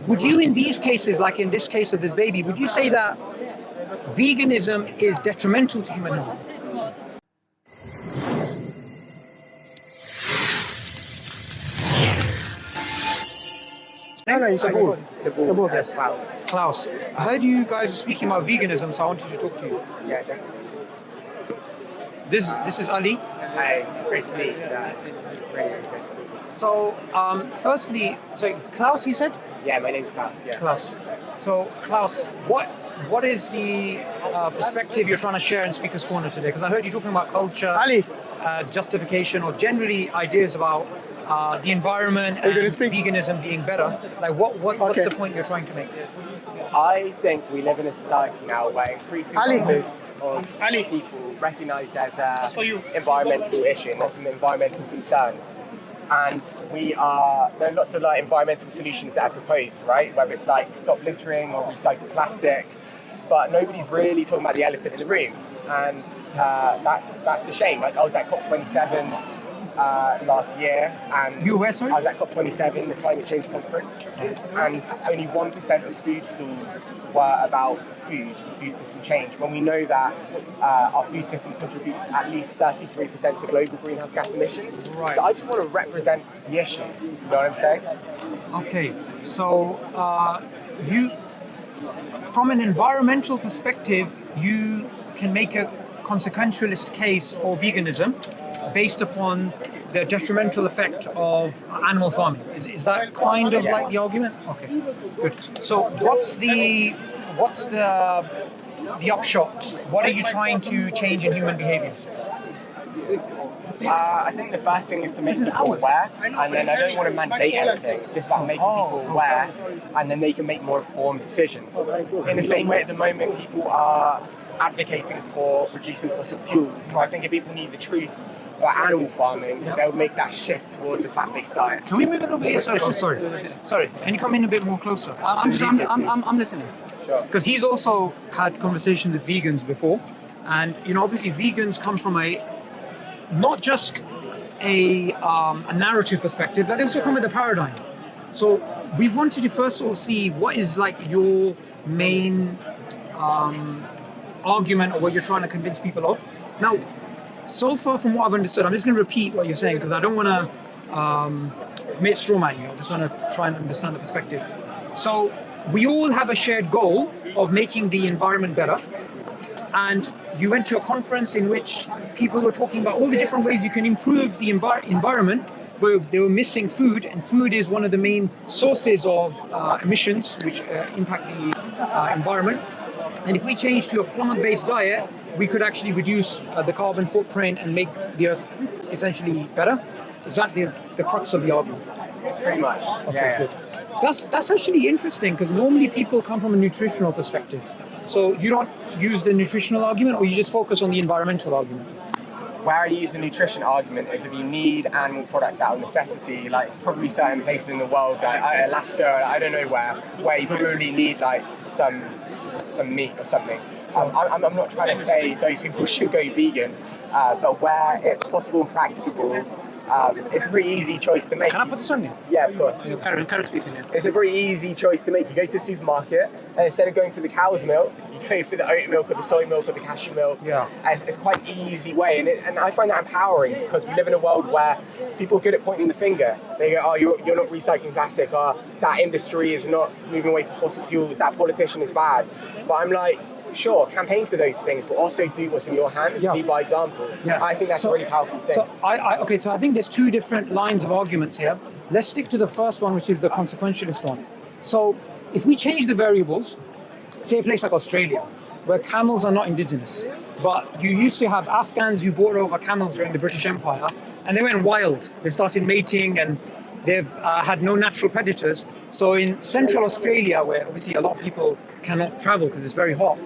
Would you, in these cases, like in this case of this baby, would you say that veganism is detrimental to human health? Sabur. Yes, Klaus, I heard you guys were speaking about veganism, so I wanted to talk to you. Yeah, definitely. This is Ali. Hi, great to meet you. Really great to meet you. So, firstly, Klaus, you said? Yeah, my name's Klaus. Yeah. Klaus. So, Klaus, what is the perspective you're trying to share in Speaker's Corner today? Because I heard you talking about culture, Ali, justification, or generally ideas about the environment and veganism being better. Like, what's the point you're trying to make? I think we live in a society now where increasing numbers of people recognised as an environmental issue, and there's some environmental concerns. And there are lots of like environmental solutions that are proposed, right? Whether it's like stop littering or recycle plastic, but nobody's really talking about the elephant in the room, and that's a shame. Like I was at COP27 last year, and you were, sorry? I was at COP27, the climate change conference, and only 1% of food stalls were about food system change, when we know that our food system contributes at least 33% to global greenhouse gas emissions. Right. So I just want to represent the issue, you know what I'm saying? Okay, so you, from an environmental perspective, you can make a consequentialist case for veganism based upon the detrimental effect of animal farming. Is that kind of like the argument? Okay, good. So what's the upshot? What are you trying to change in human behavior? I think the first thing is to make people aware, and then I don't want to mandate anything. It's just about making people aware, and then they can make more informed decisions. In the same way, at the moment, people are advocating for reducing fossil fuels. So I think if people need the truth about animal farming, they'll make that shift towards a plant-based diet. Can we move it a little bit? Sorry. Can you come in a bit more closer? I'm listening. Sure. Because he's also had conversations with vegans before, and obviously vegans come from not just a narrative perspective, but they also come with a paradigm. So we wanted to first sort of see what is like your main argument or what you're trying to convince people of. Now, so far from what I've understood, I'm just going to repeat what you're saying because I don't want to make straw man you. I just want to try and understand the perspective. So we all have a shared goal of making the environment better, and you went to a conference in which people were talking about all the different ways you can improve the environment, where they were missing food, and food is one of the main sources of emissions which impact the environment. And if we change to a plant-based diet, we could actually reduce the carbon footprint and make the earth essentially better. Is that the crux of the argument? Pretty much. Okay, good. That's actually interesting because normally people come from a nutritional perspective. So you don't use the nutritional argument, or you just focus on the environmental argument? Where I use the nutrition argument is if you need animal products out of necessity, like it's probably certain places in the world, like Alaska, I don't know where you probably need like some meat or something. I'm not trying to say those people should go vegan, but where it's possible and practicable, it's a pretty easy choice to make. Can I put this on you? Yeah, of course. Carrot speaking, yeah. It's a very easy choice to make. You go to the supermarket, and instead of going for the cow's milk, you go for the oat milk or the soy milk or the cashew milk. Yeah. It's quite an easy way, and I find that empowering because we live in a world where people are good at pointing the finger. They go, oh, you're not recycling plastic, or that industry is not moving away from fossil fuels, that politician is bad. But I'm like, sure, campaign for those things, but also do what's in your hands, lead by example. Yeah. I think that's a really powerful thing. So I think there's two different lines of arguments here. Let's stick to the first one, which is the consequentialist one. So if we change the variables, say a place like Australia, where camels are not indigenous, but you used to have Afghans who brought over camels during the British Empire, and they went wild. They started mating, and they've had no natural predators. So in central Australia, where obviously a lot of people cannot travel because it's very hot,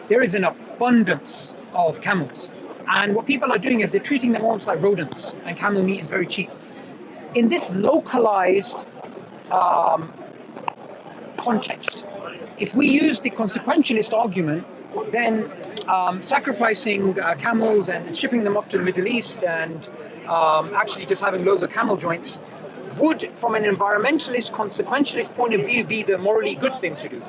there is an abundance of camels. And what people are doing is they're treating them almost like rodents, and camel meat is very cheap. In this localized context, if we use the consequentialist argument, then sacrificing camels and shipping them off to the Middle East and actually just having loads of camel joints would, from an environmentalist, consequentialist point of view, be the morally good thing to do.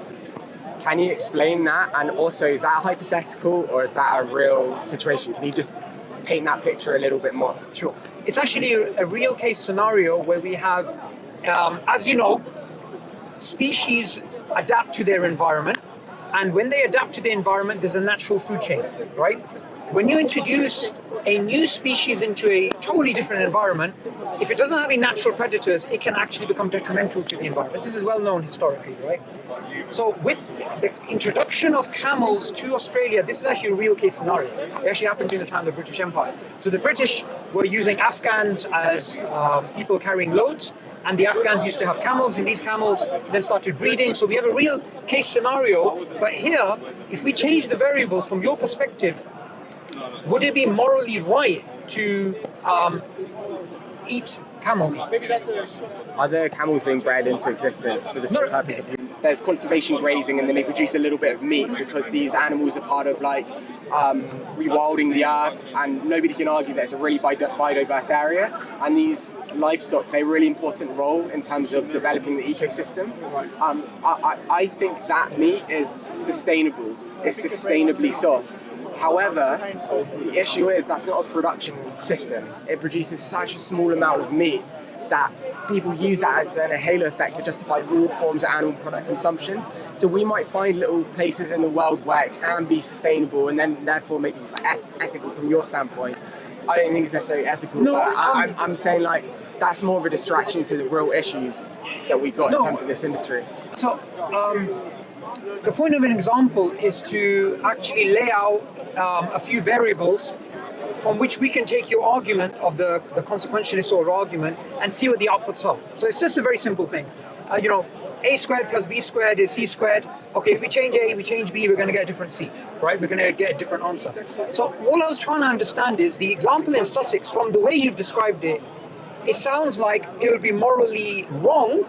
Can you explain that? And also, is that hypothetical or is that a real situation? Can you just paint that picture a little bit more? Sure. It's actually a real case scenario where we have, as you know, species adapt to their environment. And when they adapt to the environment, there's a natural food chain, right? When you introduce a new species into a totally different environment, if it doesn't have any natural predators, it can actually become detrimental to the environment. This is well known historically, right? So with the introduction of camels to Australia, this is actually a real case scenario. It actually happened during the time of the British Empire. So the British were using Afghans as people carrying loads, and the Afghans used to have camels, and these camels then started breeding. So we have a real case scenario. But here, if we change the variables from your perspective, would it be morally right to eat camel meat? Are there camels being bred into existence for the sole purpose of there's conservation grazing, and then they produce a little bit of meat because these animals are part of like rewilding the earth, and nobody can argue that it's a really biodiverse area, and these livestock play a really important role in terms of developing the ecosystem. I think that meat is sustainable, it's sustainably sourced. However, the issue is that's not a production system. It produces such a small amount of meat that people use that as a halo effect to justify all forms of animal product consumption. So we might find little places in the world where it can be sustainable and then therefore maybe ethical from your standpoint. I don't think it's necessarily ethical, but I'm saying like that's more of a distraction to the real issues that we've got in terms of this industry. So the point of an example is to actually lay out a few variables from which we can take your argument of the consequentialist sort of argument and see what the outputs are. So it's just a very simple thing. A squared plus B squared is C squared. Okay, if we change A, we change B, we're going to get a different C, right? We're going to get a different answer. So all I was trying to understand is the example in Sussex, from the way you've described it, it sounds like it would be morally wrong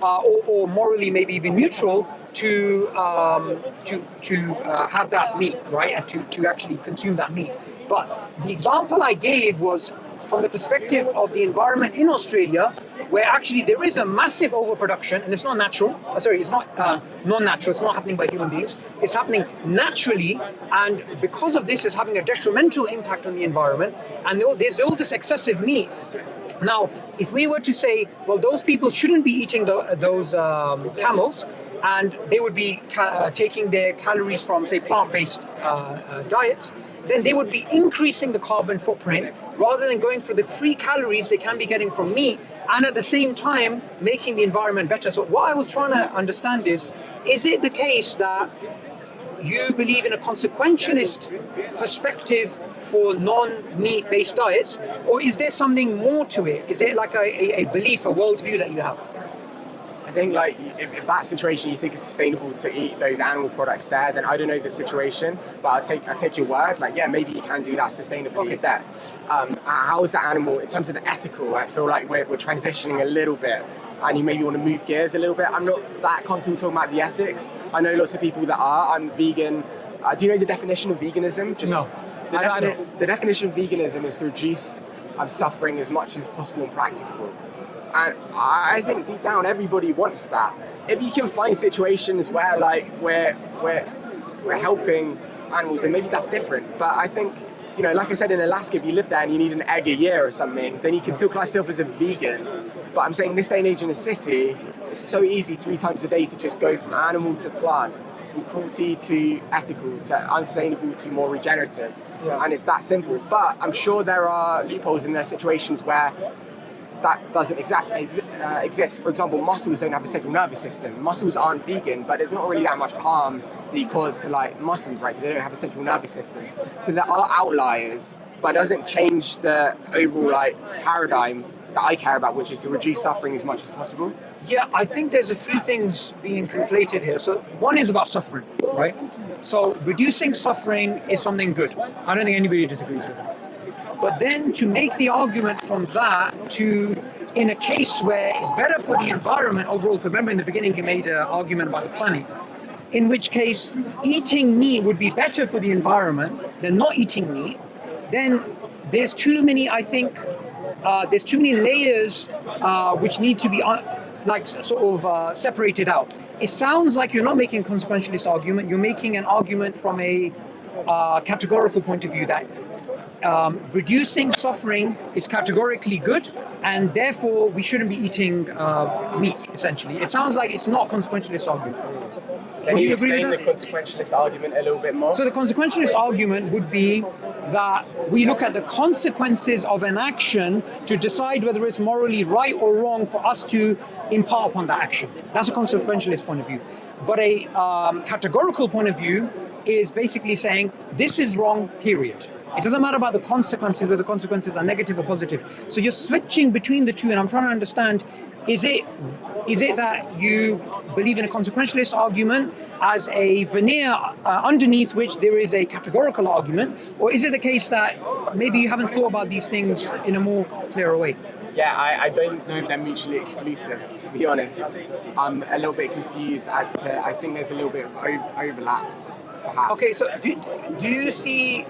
or morally maybe even neutral to have that meat, right? And to actually consume that meat. But the example I gave was from the perspective of the environment in Australia, where actually there is a massive overproduction, and it's not natural. It's not non-natural. It's not happening by human beings. It's happening naturally, and because of this, it's having a detrimental impact on the environment. And there's all this excessive meat. Now, if we were to say, well, those people shouldn't be eating those camels, and they would be taking their calories from, say, plant-based diets, then they would be increasing the carbon footprint rather than going for the free calories they can be getting from meat, and at the same time making the environment better. So what I was trying to understand is it the case that you believe in a consequentialist perspective for non-meat based diets, or is there something more to it? Is it like a belief, a worldview that you have? I think like if that situation you think is sustainable to eat those animal products there, then I don't know the situation, but I'll take your word. Like, yeah, maybe you can do that sustainably there. How is that animal in terms of the ethical? I feel like we're transitioning a little bit, and you maybe want to move gears a little bit. I'm not that comfortable talking about the ethics. I know lots of people that are. I'm vegan. Do you know the definition of veganism? No. The definition of veganism is to reduce suffering as much as possible and practicable. And I think deep down everybody wants that. If you can find situations where like we're helping animals, then maybe that's different. But I think, like I said, in Alaska, if you live there and you need an egg a year or something, then you can still class yourself as a vegan. But I'm saying this day and age in a city, it's so easy 3 times a day to just go from animal to plant, from cruelty to ethical, to unsustainable to more regenerative. Yeah. And it's that simple. But I'm sure there are loopholes in their situations where that doesn't exactly exist. For example, mussels don't have a central nervous system. Mussels aren't vegan, but there's not really that much harm that you cause to like mussels, right? Because they don't have a central nervous system. So there are outliers, but it doesn't change the overall like paradigm that I care about, which is to reduce suffering as much as possible. Yeah, I think there's a few things being conflated here. So one is about suffering, right? So reducing suffering is something good. I don't think anybody disagrees with that. But then to make the argument from that to, in a case where it's better for the environment overall, because remember in the beginning you made an argument about the planet, in which case eating meat would be better for the environment than not eating meat, then there's too many, I think, there's too many layers which need to be separated out. It sounds like you're not making a consequentialist argument. You're making an argument from a categorical point of view that reducing suffering is categorically good, and therefore we shouldn't be eating meat, essentially. It sounds like it's not a consequentialist argument. Can you explain the consequentialist argument a little bit more? So the consequentialist argument would be that we look at the consequences of an action to decide whether it's morally right or wrong for us to impart upon that action. That's a consequentialist point of view. But a categorical point of view is basically saying this is wrong, period. It doesn't matter about the consequences, whether the consequences are negative or positive. So you're switching between the two, and I'm trying to understand, is it that you believe in a consequentialist argument as a veneer underneath which there is a categorical argument, or is it the case that maybe you haven't thought about these things in a more clearer way? Yeah, I don't know if they're mutually exclusive, to be honest. I'm a little bit confused as to, I think there's a little bit of overlap, perhaps. Okay, so do you see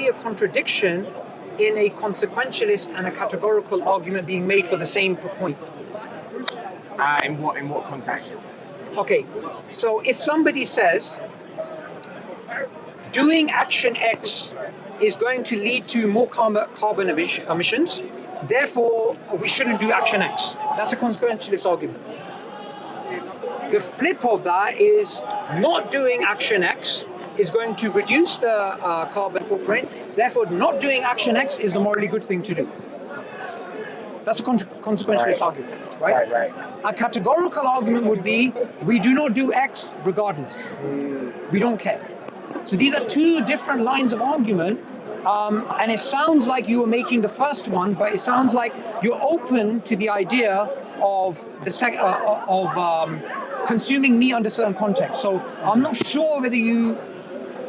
a contradiction in a consequentialist and a categorical argument being made for the same point? In what context? Okay, so if somebody says doing action X is going to lead to more carbon emissions, therefore we shouldn't do action X. That's a consequentialist argument. The flip of that is not doing action X is going to reduce the carbon footprint, therefore not doing action X is the morally good thing to do. That's a consequentialist argument, right? Right. A categorical argument would be, we do not do X regardless. We don't care. So these are two different lines of argument, and it sounds like you were making the first one, but it sounds like you're open to the idea of consuming meat under certain contexts. So I'm not sure whether you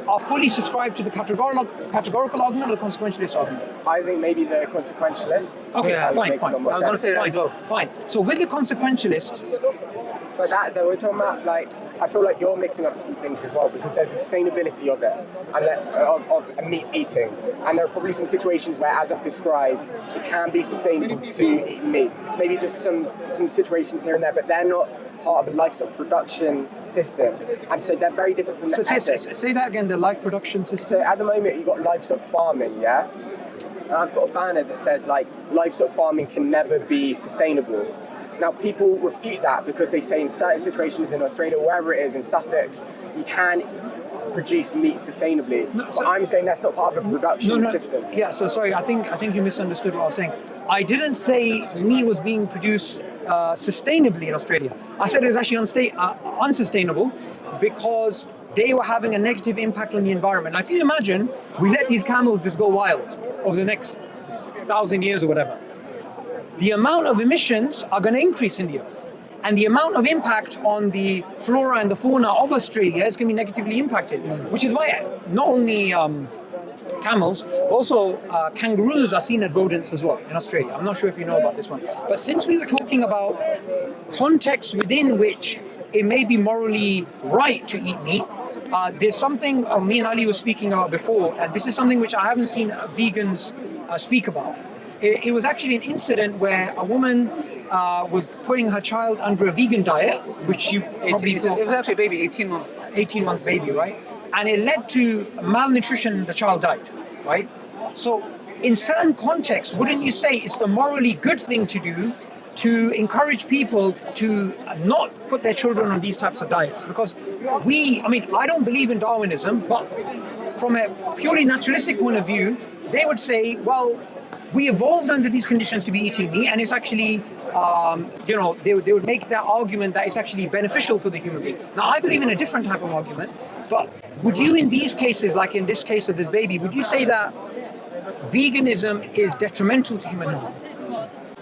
are fully subscribed to the categorical argument or the consequentialist argument. I think maybe the consequentialist. Okay, Yeah, fine. makes a lot I more was going to sense. say that as well. Fine. So with the consequentialist, But that we're talking about, like, I feel like you're mixing up a few things as well, because there's sustainability of it, and of meat eating, and there are probably some situations where, as I've described, it can be sustainable to eat meat. Maybe just some situations here and there, but they're not part of the livestock production system, and so they're very different from the ethics. Say that again, the life production system. So at the moment you've got livestock farming, yeah? And I've got a banner that says, like, livestock farming can never be sustainable. Now, people refute that because they say in certain situations in Australia, wherever it is, in Sussex, you can produce meat sustainably. So I'm saying that's not part of a production system. Yeah, so sorry, I think you misunderstood what I was saying. I didn't say meat was being produced sustainably in Australia. I said it was actually unsustainable because they were having a negative impact on the environment. Now, if you imagine, we let these camels just go wild over the next 1,000 years or whatever, the amount of emissions are going to increase in the earth. And the amount of impact on the flora and the fauna of Australia is going to be negatively impacted, which is why not only camels, also kangaroos are seen as rodents as well in Australia. I'm not sure if you know about this one. But since we were talking about contexts within which it may be morally right to eat meat, there's something me and Ali were speaking about before, and this is something which I haven't seen vegans speak about. It was actually an incident where a woman was putting her child under a vegan diet, which she probably thought... It was actually a baby, 18-month. 18-month baby, right? And it led to malnutrition and the child died, right? So in certain contexts, wouldn't you say it's the morally good thing to do to encourage people to not put their children on these types of diets? Because I don't believe in Darwinism, but from a purely naturalistic point of view, they would say, well, we evolved under these conditions to be eating meat, and it's actually, they would make that argument that it's actually beneficial for the human being. Now, I believe in a different type of argument, but would you, in these cases, like in this case of this baby, would you say that veganism is detrimental to human health?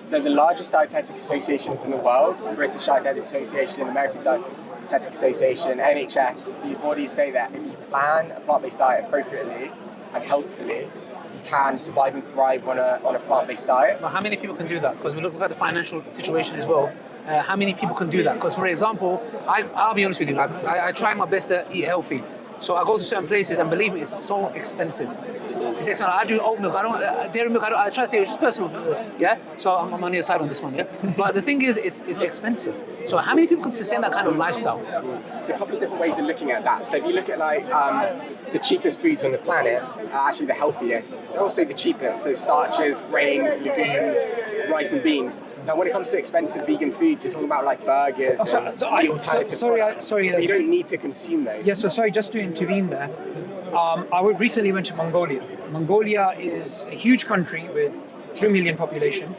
So the largest dietetic associations in the world, British Dietetic Association, American Dietetic Association, NHS, these bodies say that if you plan a plant-based diet appropriately and healthfully, you can survive and thrive on a plant-based diet. But how many people can do that? Because we look at the financial situation as well. How many people can do that? Because, for example, I'll be honest with you, I try my best to eat healthy. So I go to certain places, and believe me, it's so expensive. It's expensive. I do oat milk. I don't dairy milk. I trust dairy. It's just personal. Yeah. So I'm on your side on this one. Yeah. But the thing is, it's expensive. So how many people can sustain that kind of lifestyle? There's a couple of different ways of looking at that. So if you look at like the cheapest foods on the planet are actually the healthiest. They're also the cheapest. So starches, grains, legumes, rice and beans. Now, when it comes to expensive vegan foods, you're talking about like burgers and the alternative. Sorry. You don't need to consume those. Yes, so sorry, just to intervene there. Recently went to Mongolia. Mongolia is a huge country with 3 million population.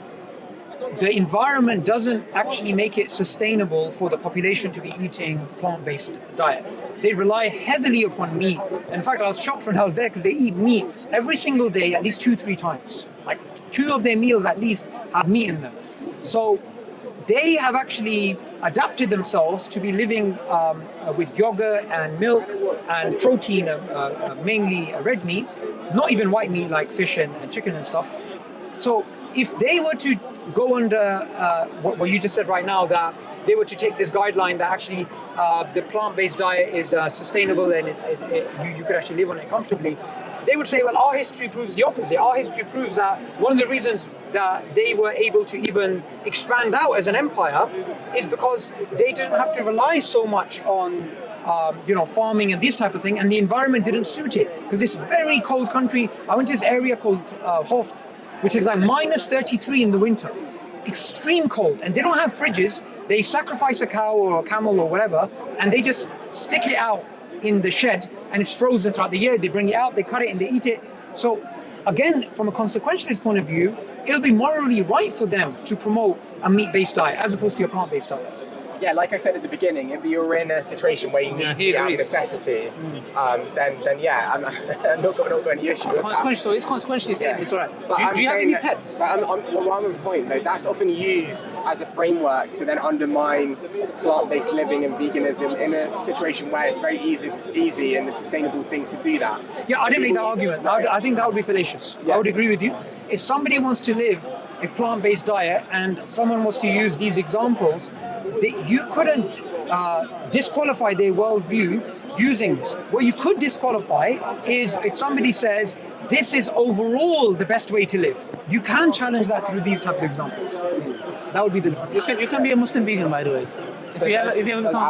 The environment doesn't actually make it sustainable for the population to be eating plant-based diet. They rely heavily upon meat. In fact, I was shocked when I was there because they eat meat every single day, at least 2-3 times. Like 2 of their meals at least have meat in them. So they have actually adapted themselves to be living with yogurt and milk and protein, mainly red meat, not even white meat like fish and chicken and stuff. So if they were to go under what you just said right now, that they were to take this guideline that actually the plant-based diet is sustainable and you could actually live on it comfortably, they would say, well, our history proves the opposite. Our history proves that one of the reasons that they were able to even expand out as an empire is because they didn't have to rely so much on farming and this type of thing, and the environment didn't suit it. Because this very cold country, I went to this area called Hoft, which is like minus 33 in the winter. Extreme cold, and they don't have fridges. They sacrifice a cow or a camel or whatever, and they just stick it out in the shed, and it's frozen throughout the year. They bring it out, they cut it, and they eat it. So again, from a consequentialist point of view, it'll be morally right for them to promote a meat-based diet as opposed to a plant-based diet. Yeah, like I said at the beginning, if you're in a situation where you need it out of necessity, then yeah, I'm not got any issue with that. So it's consequentially saying it's all right. But do you have any pets? I'm on the point though, that's often used as a framework to then undermine plant-based living and veganism in a situation where it's very easy and the sustainable thing to do that. Yeah, I didn't make that argument. I think that would be fallacious. Yeah. I would agree with you. If somebody wants to live a plant-based diet and someone was to use these examples, you couldn't disqualify their worldview using this. What you could disqualify is if somebody says, this is overall the best way to live. You can challenge that through these types of examples. That would be the difference. You can be a Muslim vegan, by the way. If you ever become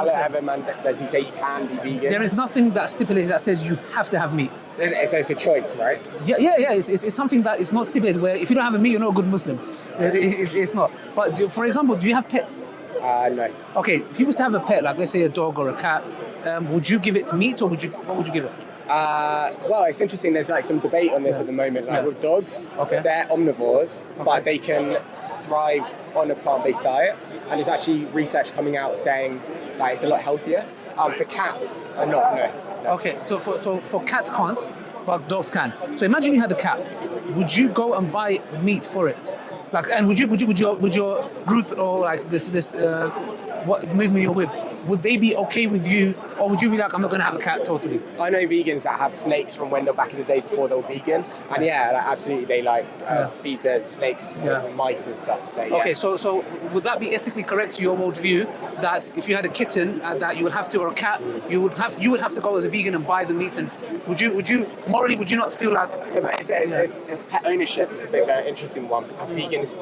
Muslim. Does he say you can be vegan? There is nothing that stipulates that says you have to have meat. It's a choice, right? Yeah. It's something that is not stipulated where if you don't have a meat, you're not a good Muslim. It's not. But for example, do you have pets? No. Okay, if you was to have a pet, like let's say a dog or a cat, would you give it meat or what would you give it? Well, it's interesting. There's like some debate on this at the moment. Like with dogs, they're omnivores, but they can thrive on a plant-based diet. And there's actually research coming out saying that it's a lot healthier. For cats, no. Okay, so for cats can't, but dogs can. So imagine you had a cat. Would you go and buy meat for it? Like, and would your group or like this what movement you're with, would they be okay with you, or would you be like, I'm not going to have a cat totally? I know vegans that have snakes from when they're back in the day before they were vegan, and absolutely they feed the snakes mice and stuff. So yeah. Okay, so would that be ethically correct to your worldview that if you had a kitten that you would have to, or a cat, you would have to go as a vegan and buy the meat, and would you morally would you not feel like? It's pet ownership is a bit of an interesting one because vegans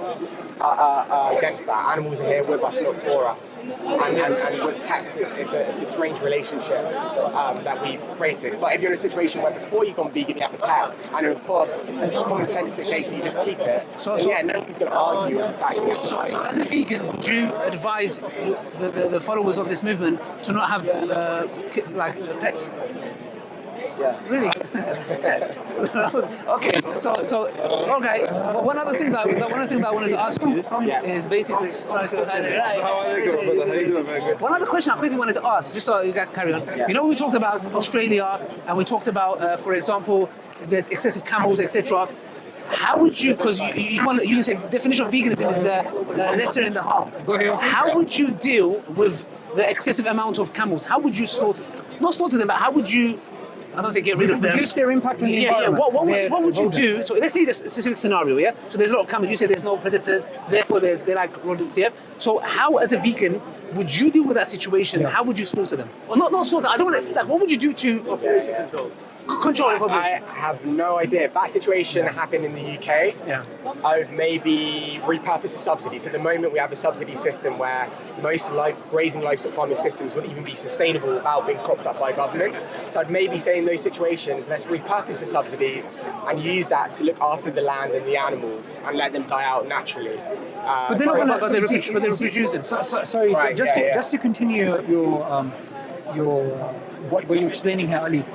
are against that. Animals are here with us, not for us, and with pets it's a strange relationship that we've created. But if you're in a situation where before you gone vegan you have a pet, and of course common sense dictates you just keep it, nobody's going to argue with the fact that so as a vegan, would you advise the followers of this movement to not have pets? Yeah. Really? Okay. So okay. Well, one other thing that I wanted to ask you is basically. One other question I quickly wanted to ask, just so you guys carry on. Yeah. You know, we talked about Australia, and we talked about, for example, there's excessive camels, etc. How would you, because you can say the definition of veganism is the lesser in the harm. How would you deal with the excessive amount of camels? How would you not slaughter them, but how would you I don't say get rid of them. Reduce their impact on the environment. What would you do? So let's say this specific scenario, yeah? So there's a lot of camels, you say there's no predators, therefore they're like rodents, yeah? So how, as a vegan, would you deal with that situation? How would you slaughter them? Or not slaughter, I don't want to, like, what would you do to population control? I have no idea. If that situation happened in the UK, I would maybe repurpose the subsidies. At the moment, we have a subsidy system where most grazing livestock farming systems wouldn't even be sustainable without being propped up by government. So I'd maybe say in those situations, let's repurpose the subsidies and use that to look after the land and the animals and let them die out naturally. But they're reproducing. Sorry, right, just to continue your what you're explaining here, Ali.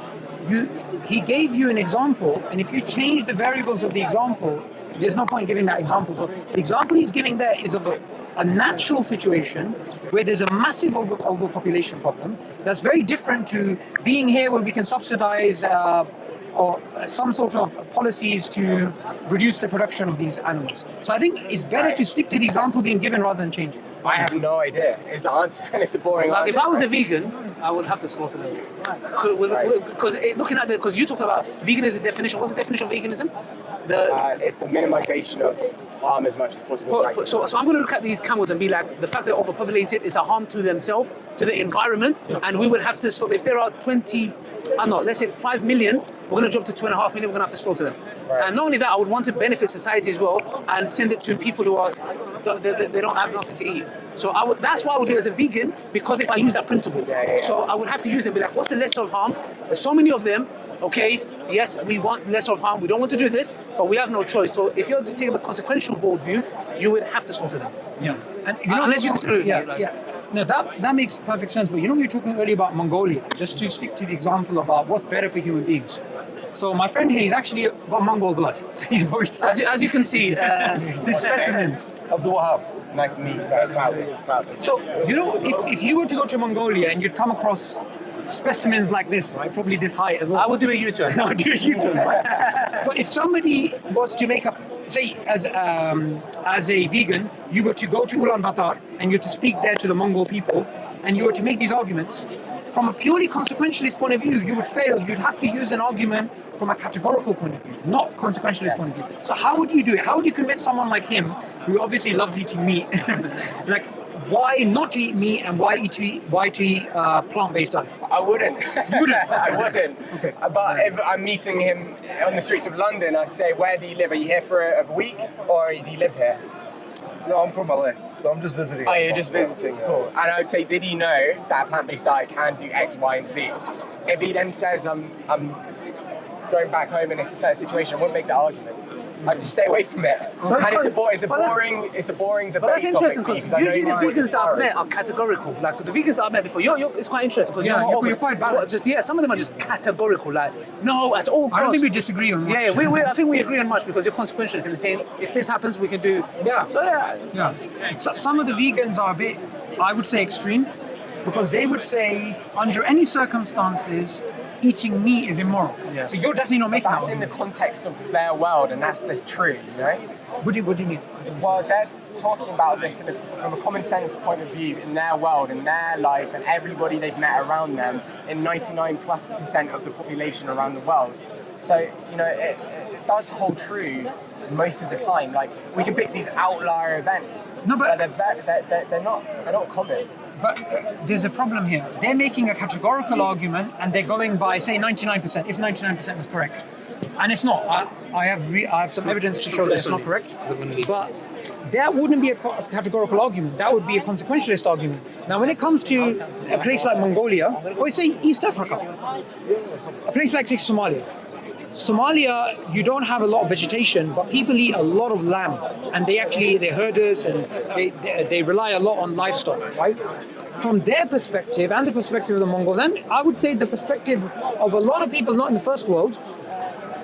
He gave you an example, and if you change the variables of the example, there's no point giving that example. So the example he's giving there is of a natural situation where there's a massive overpopulation problem. That's very different to being here where we can subsidize or some sort of policies to reduce the production of these animals. So I think it's better to stick to the example being given rather than change it. I have no idea. Is the answer, and it's a boring answer. If I was a vegan, I would have to slaughter them. Because looking at because you talked about veganism definition. What's the definition of veganism? It's the minimization of harm as much as possible. So I'm going to look at these camels and be like, the fact they're overpopulated is a harm to themselves, to the environment, and we would have to stop. If there are let's say 5 million, we're going to jump to 2.5 million, we're going to have to slaughter them. Right. And not only that, I would want to benefit society as well and send it to people who they don't have nothing to eat. So that's why I would do it as a vegan, because if I use that principle. So I would have to use it and be like, what's the lesser of harm? There's so many of them, okay, yes, we want lesser of harm, we don't want to do this, but we have no choice. So if you're taking the consequential bold view, you would have to slaughter them. Yeah. And unless you disagree with me. No, that makes perfect sense. But we were talking earlier about Mongolia, just to stick to the example about what's better for human beings. So my friend here, he's actually got Mongol blood. As you can see, this specimen of the Wahhab. Nice and neat. So, if you were to go to Mongolia and you'd come across specimens like this, right, probably this height as well. I would do a U-turn. I would do a U-turn, right? But if somebody was to make up, say, as a vegan, you were to go to Ulaanbaatar and you were to speak there to the Mongol people, and you were to make these arguments, from a purely consequentialist point of view, you would fail. You'd have to use an argument from a categorical point of view, not consequentialist point of view. So how would you do it? How would you convince someone like him, who obviously loves eating meat, like, why not to eat meat and why to eat plant-based diet? I wouldn't. You wouldn't? I wouldn't. Okay. But if I'm meeting him on the streets of London, I'd say, where do you live? Are you here for a week, or do you live here? No, I'm from LA, so I'm just visiting. Oh, you're just visiting. Cool. And I would say, did he know that a plant-based diet can do X, Y, and Z? If he then says, I'm going back home in a certain situation, I wouldn't make that argument. I'd just stay away from it. And it's a boring debate. But that's interesting, because usually the vegans that I've met are categorical. Like the vegans that I've met before, it's quite interesting because you're quite balanced. Some of them are just categorical, like no at all costs. I don't think we disagree on much. I think we agree on much because you're consequentialist and saying if this happens, we can do. So some of the vegans are a bit, I would say, extreme, because they would say under any circumstances, eating meat is immoral. Yeah. So you're definitely not making that's in the context of their world, and that's true, you know? What do you mean? Well, they're talking about this from a common sense point of view in their world, in their life, and everybody they've met around them, in 99+% of the population around the world. So, it does hold true most of the time. Like, we can pick these outlier events, but they're not common. But there's a problem here. They're making a categorical argument and they're going by, say, 99%, if 99% was correct. And it's not. I have some evidence to show that it's not correct. But that wouldn't be a categorical argument. That would be a consequentialist argument. Now, when it comes to a place like Mongolia, or say East Africa, a place like, say, Somalia, you don't have a lot of vegetation, but people eat a lot of lamb, and they're herders, and they rely a lot on livestock, right? From their perspective, and the perspective of the Mongols, and I would say the perspective of a lot of people not in the first world,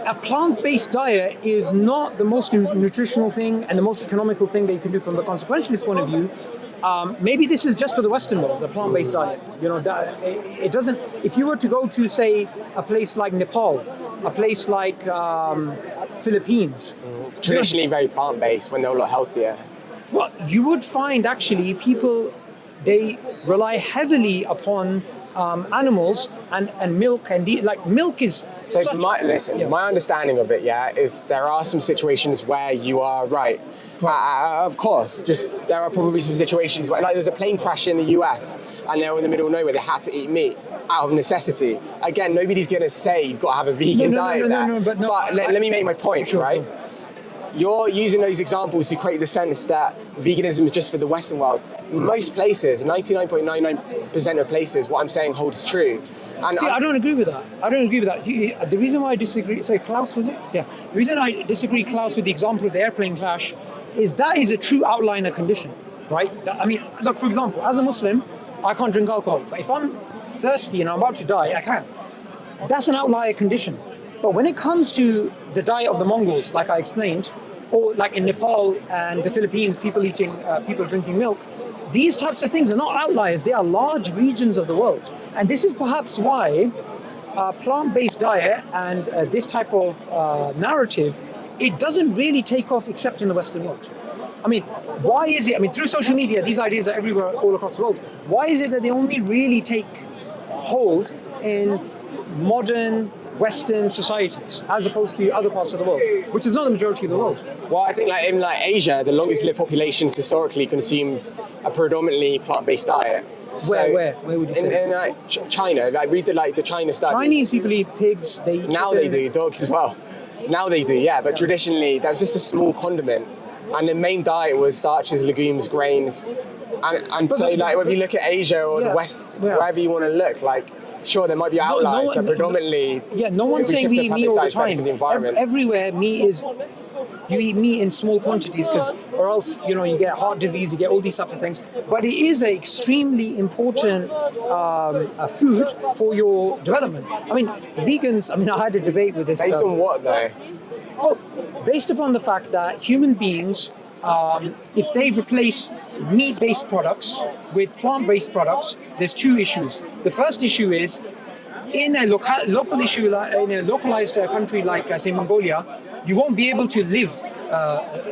a plant-based diet is not the most nutritional thing and the most economical thing that you can do from the consequentialist point of view. Maybe this is just for the Western world, the plant-based diet. It doesn't. If you were to go to, say, a place like Nepal, a place like Philippines, traditionally very plant-based when they're a lot healthier. Well, you would find actually people, they rely heavily upon animals and milk and milk is. So such, my understanding of it, is there are some situations where you are right. Of course, just there are probably some situations where, like, there's a plane crash in the US and they're in the middle of nowhere, they had to eat meat out of necessity. Again, nobody's going to say you've got to have a vegan diet there. But let me make my point, right? Sure. You're using those examples to create the sense that veganism is just for the Western world. Most places, 99.99% of places, what I'm saying holds true. And I don't agree with that. See, the reason why I disagree, Klaus, was it? Yeah. The reason I disagree, Klaus, with the example of the airplane crash is that is a true outliner condition, right? I mean, look, for example, as a Muslim, I can't drink alcohol. But if I'm thirsty and I'm about to die, I can. That's an outlier condition. But when it comes to the diet of the Mongols, like I explained, or like in Nepal and the Philippines, people drinking milk, these types of things are not outliers. They are large regions of the world. And this is perhaps why plant-based diet and this type of narrative, it doesn't really take off except in the Western world. I mean, why is it? I mean, through social media, these ideas are everywhere, all across the world. Why is it that they only really take hold in modern Western societies as opposed to other parts of the world, which is not the majority of the world? Well, I think in Asia, the longest lived populations historically consumed a predominantly plant-based diet. Where would you say? In China, read the China study. Chinese people eat pigs. They eat now chicken. They do dogs as well. Now they do, yeah. But traditionally, that was just a small condiment, and the main diet was starches, legumes, grains, and so if you look at Asia or the West, wherever you want to look, sure, there might be outliers, but predominantly. Yeah, no one's saying we eat meat all the time. For the environment. Everywhere, meat is. You eat meat in small quantities or else you get heart disease, you get all these types of things. But it is an extremely important food for your development. I mean, vegans. I mean, I had a debate with this. Based on what though? Well, based upon the fact that human beings, if they replace meat-based products with plant-based products, there's two issues. The first issue is, in a local issue, in a localized country like, say, Mongolia, you won't be able to live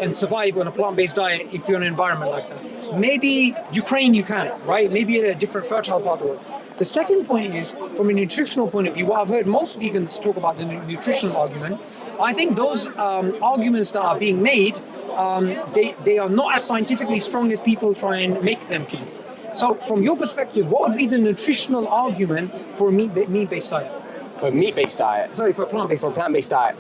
and survive on a plant-based diet if you're in an environment like that. Maybe Ukraine you can, right? Maybe in a different fertile part of the world. The second point is, from a nutritional point of view, what I've heard most vegans talk about the nutritional argument, I think those arguments that are being made, they are not as scientifically strong as people try and make them to be. So from your perspective, what would be the nutritional argument for a meat-based diet? For a meat-based diet? Sorry, for a plant-based diet. For a plant-based diet.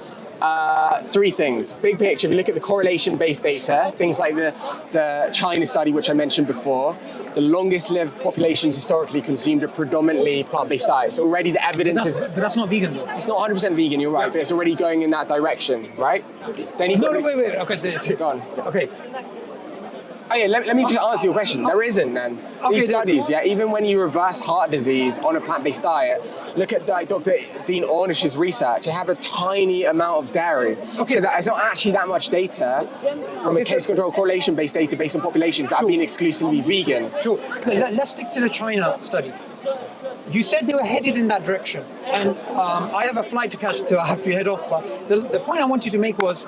Three things. Big picture, if you look at the correlation-based data, things like the China study, which I mentioned before, the longest lived populations historically consumed a predominantly plant-based diet. So already the evidence is... But that's not vegan though. It's not 100% vegan, you're right, but it's already going in that direction, right? Then wait. Okay, so go on. Okay. Oh yeah, let me just answer your question. There isn't, man. These studies, even when you reverse heart disease on a plant-based diet, look at Dr. Dean Ornish's research. They have a tiny amount of dairy. Okay. So it's not actually that much data from a case control correlation-based data based on populations that have been exclusively vegan. Sure. So let's stick to the China study. You said they were headed in that direction, and I have a flight to catch, so I have to head off. But the point I wanted to make was,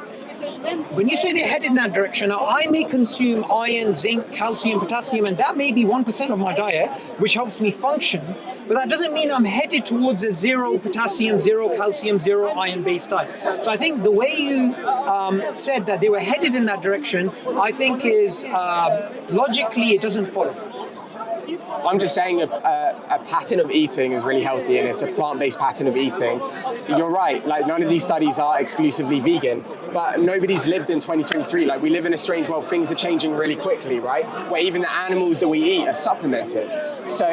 when you say they're headed in that direction, now I may consume iron, zinc, calcium, potassium, and that may be 1% of my diet, which helps me function, but that doesn't mean I'm headed towards a zero potassium, zero calcium, zero iron-based diet. So I think the way you said that they were headed in that direction, I think is logically it doesn't follow. I'm just saying a pattern of eating is really healthy, and it's a plant-based pattern of eating. You're right, none of these studies are exclusively vegan, but nobody's lived in 2023. We live in a strange world, things are changing really quickly, right? Where even the animals that we eat are supplemented. So,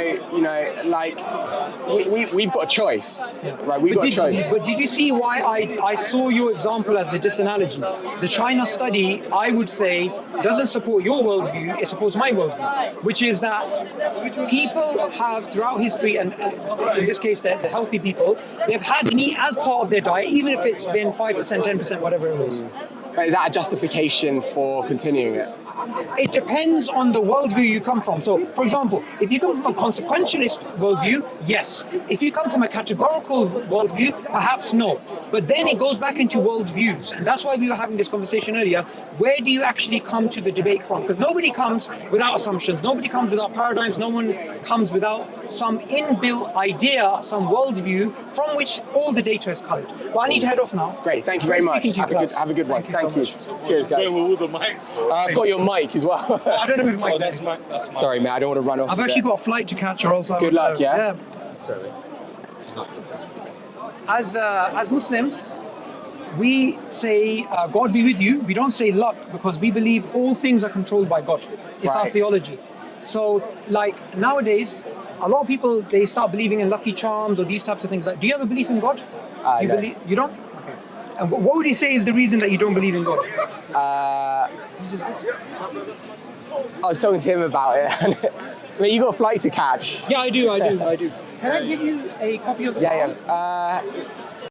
we've got a choice, right? We've got a choice. But did you see why I saw your example as a disanalogy? The China study, I would say, doesn't support your worldview, it supports my worldview, which is that people have throughout history, and in this case the healthy people, they've had meat as part of their diet, even if it's been 5%, 10%, whatever it was. But is that a justification for continuing it? It depends on the worldview you come from. So, for example, if you come from a consequentialist worldview, yes. If you come from a categorical worldview, perhaps no. But then it goes back into worldviews. And that's why we were having this conversation earlier. Where do you actually come to the debate from? Because nobody comes without assumptions. Nobody comes without paradigms. No one comes without some inbuilt idea, some worldview from which all the data is colored. But I need to head off now. Great, thank you very much. Have a good one. Thank you. Cheers, guys. All the mics, bro. I've got your mic as well. I don't know whose mic That's mine. Sorry, mate, I don't want to run off. I've actually got a flight to catch, or else I Good would, luck, yeah? Sorry. As Muslims, we say God be with you. We don't say luck because we believe all things are controlled by God. It's our Right. theology. So, like nowadays, a lot of people they start believing in lucky charms or these types of things. Like, do you have a belief in God? You No. believe? You don't? Okay. And what would you say is the reason that you don't believe in God? I was talking to him about it. I mean, you got a flight to catch. Yeah, I do. Can I give you a copy of the Yeah, Quran? yeah.